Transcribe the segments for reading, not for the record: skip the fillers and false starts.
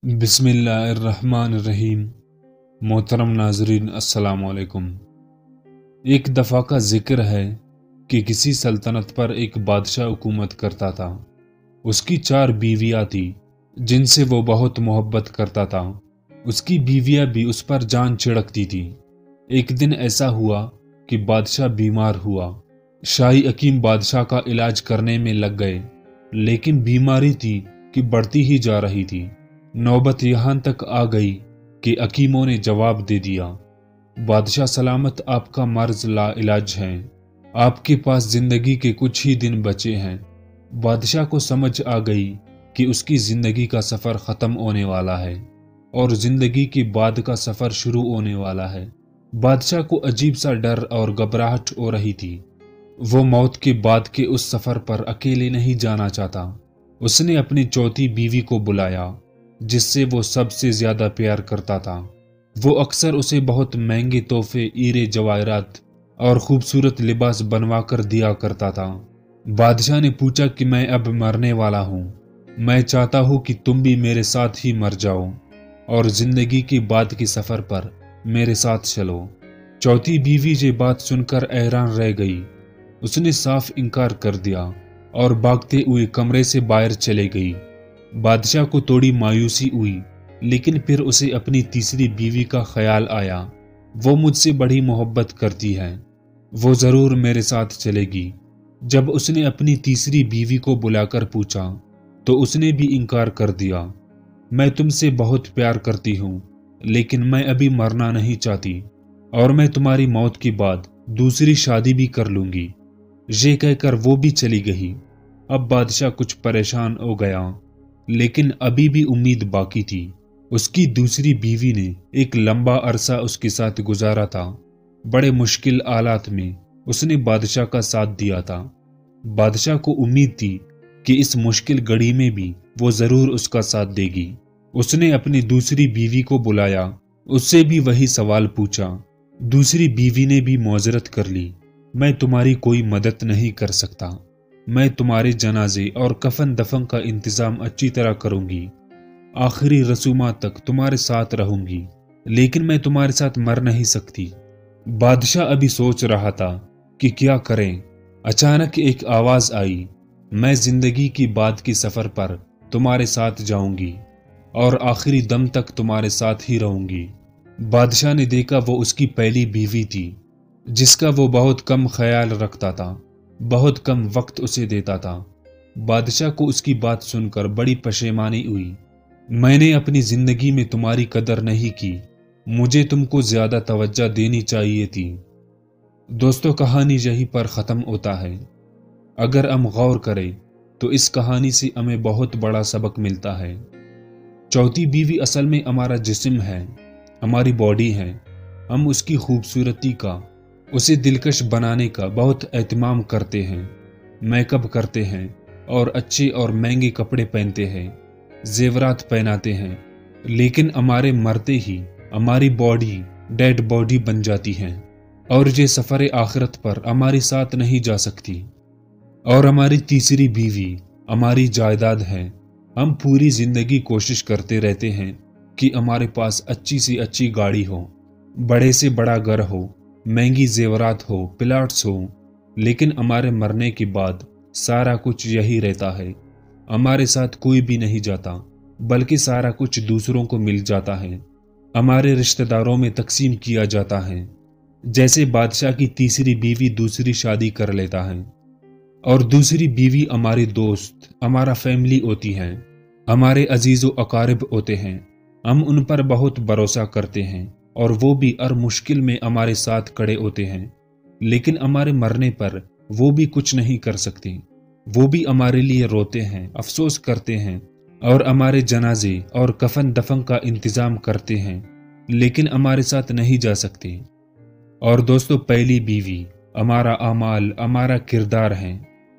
बिस्मिल्लाहिर्रहमानिर्रहीम। मोहतरम नाजरीन, अस्सलाम वालेकुम। एक दफ़ा का जिक्र है कि किसी सल्तनत पर एक बादशाह हुकूमत करता था। उसकी 4 बीवियाँ थी जिनसे वो बहुत मोहब्बत करता था। उसकी बीवियाँ भी उस पर जान छिड़कती थी। एक दिन ऐसा हुआ कि बादशाह बीमार हुआ। शाही हकीम बादशाह का इलाज करने में लग गए, लेकिन बीमारी थी कि बढ़ती ही जा रही थी। नौबत यहाँ तक आ गई कि हकीमों ने जवाब दे दिया, बादशाह सलामत, आपका मर्ज ला इलाज है, आपके पास जिंदगी के कुछ ही दिन बचे हैं। बादशाह को समझ आ गई कि उसकी जिंदगी का सफर खत्म होने वाला है और जिंदगी के बाद का सफर शुरू होने वाला है। बादशाह को अजीब सा डर और घबराहट हो रही थी। वो मौत के बाद के उस सफर पर अकेले नहीं जाना चाहता। उसने अपनी चौथी बीवी को बुलाया जिससे वो सबसे ज्यादा प्यार करता था। वो अक्सर उसे बहुत महंगे तोहफे, हीरे जवाहरात और खूबसूरत लिबास बनवा कर दिया करता था। बादशाह ने पूछा कि मैं अब मरने वाला हूँ, मैं चाहता हूँ कि तुम भी मेरे साथ ही मर जाओ और जिंदगी के बाद के सफर पर मेरे साथ चलो। चौथी बीवी ये बात सुनकर हैरान रह गई। उसने साफ इनकार कर दिया और भागते हुए कमरे से बाहर चले गई। बादशाह को थोड़ी मायूसी हुई, लेकिन फिर उसे अपनी तीसरी बीवी का ख्याल आया। वो मुझसे बड़ी मोहब्बत करती है, वो जरूर मेरे साथ चलेगी। जब उसने अपनी तीसरी बीवी को बुलाकर पूछा तो उसने भी इनकार कर दिया। मैं तुमसे बहुत प्यार करती हूँ, लेकिन मैं अभी मरना नहीं चाहती और मैं तुम्हारी मौत के बाद दूसरी शादी भी कर लूंगी। ये कहकर वो भी चली गई। अब बादशाह कुछ परेशान हो गया, लेकिन अभी भी उम्मीद बाकी थी। उसकी दूसरी बीवी ने एक लंबा अरसा उसके साथ गुजारा था। बड़े मुश्किल हालात में उसने बादशाह का साथ दिया था। बादशाह को उम्मीद थी कि इस मुश्किल घड़ी में भी वो जरूर उसका साथ देगी। उसने अपनी दूसरी बीवी को बुलाया, उससे भी वही सवाल पूछा। दूसरी बीवी ने भी मुआजरत कर ली, मैं तुम्हारी कोई मदद नहीं कर सकता, मैं तुम्हारे जनाजे और कफन दफन का इंतजाम अच्छी तरह करूंगी, आखिरी रसूमात तक तुम्हारे साथ रहूंगी, लेकिन मैं तुम्हारे साथ मर नहीं सकती। बादशाह अभी सोच रहा था कि क्या करें। अचानक एक आवाज आई, मैं जिंदगी की बाद के सफर पर तुम्हारे साथ जाऊंगी और आखिरी दम तक तुम्हारे साथ ही रहूंगी। बादशाह ने देखा वो उसकी पहली बीवी थी, जिसका वो बहुत कम ख्याल रखता था, बहुत कम वक्त उसे देता था। बादशाह को उसकी बात सुनकर बड़ी पशेमानी हुई। मैंने अपनी जिंदगी में तुम्हारी कदर नहीं की, मुझे तुमको ज्यादा तवज्जो देनी चाहिए थी। दोस्तों, कहानी यहीं पर खत्म होता है। अगर हम गौर करें तो इस कहानी से हमें बहुत बड़ा सबक मिलता है। चौथी बीवी असल में हमारा जिस्म है, हमारी बॉडी है। हम उसकी खूबसूरती का, उसे दिलकश बनाने का बहुत एहतमाम करते हैं, मेकअप करते हैं और अच्छे और महंगे कपड़े पहनते हैं, जेवरात पहनाते हैं, लेकिन हमारे मरते ही हमारी बॉडी डेड बॉडी बन जाती है और ये सफ़र आखिरत पर हमारे साथ नहीं जा सकती। और हमारी तीसरी बीवी हमारी जायदाद है। हम पूरी जिंदगी कोशिश करते रहते हैं कि हमारे पास अच्छी से अच्छी गाड़ी हो, बड़े से बड़ा घर हो, महंगी जेवरात हो, प्लाट्स हो, लेकिन हमारे मरने के बाद सारा कुछ यही रहता है। हमारे साथ कोई भी नहीं जाता, बल्कि सारा कुछ दूसरों को मिल जाता है, हमारे रिश्तेदारों में तकसीम किया जाता है। जैसे बादशाह की तीसरी बीवी दूसरी शादी कर लेता है और दूसरी बीवी हमारी दोस्त, हमारा फैमिली होती है, हमारे अजीज़ व अकारिब होते हैं। हम उन पर बहुत भरोसा करते हैं और वो भी हर मुश्किल में हमारे साथ खड़े होते हैं, लेकिन हमारे मरने पर वो भी कुछ नहीं कर सकते। वो भी हमारे लिए रोते हैं, अफसोस करते हैं और हमारे जनाजे और कफन दफन का इंतजाम करते हैं, लेकिन हमारे साथ नहीं जा सकते। और दोस्तों, पहली बीवी हमारा अमाल, हमारा किरदार है।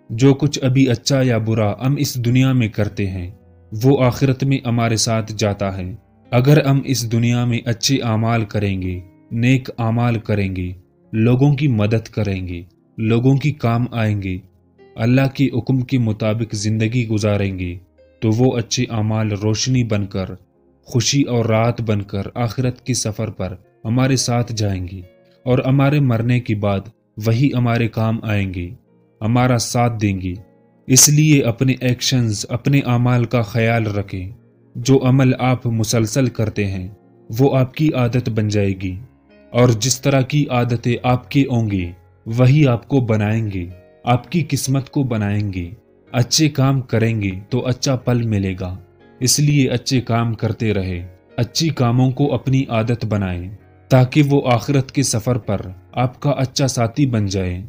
जो कुछ अभी अच्छा या बुरा हम इस दुनिया में करते हैं, वो आखिरत में हमारे साथ जाता है। अगर हम इस दुनिया में अच्छे आमाल करेंगे, नेक आमाल करेंगे, लोगों की मदद करेंगे, लोगों की काम आएंगे, अल्लाह के हुक्म के मुताबिक जिंदगी गुजारेंगे, तो वो अच्छे आमाल रोशनी बनकर خوشی اور راحت بن کر آخرت کے سفر پر ہمارے ساتھ جائیں گی، اور ہمارے مرنے کے بعد وہی ہمارے کام آئیں گے، ہمارا ساتھ دیں گے۔ اس لیے اپنے ایکشنز، اپنے اعمال کا خیال رکھیں۔ جو عمل آپ مسلسل کرتے ہیں وہ آپ کی عادت بن جائے گی، اور جس طرح کی عادتیں آپ کے ہوں گی وہی آپ کو بنائیں گے، آپ کی قسمت کو بنائیں گے۔ اچھے کام کریں گے تو اچھا پل ملے گا، اس لیے اچھے کام کرتے رہے، اچھی کاموں کو اپنی عادت بنائیں تاکہ وہ آخرت کے سفر پر آپ کا اچھا ساتھی بن جائے۔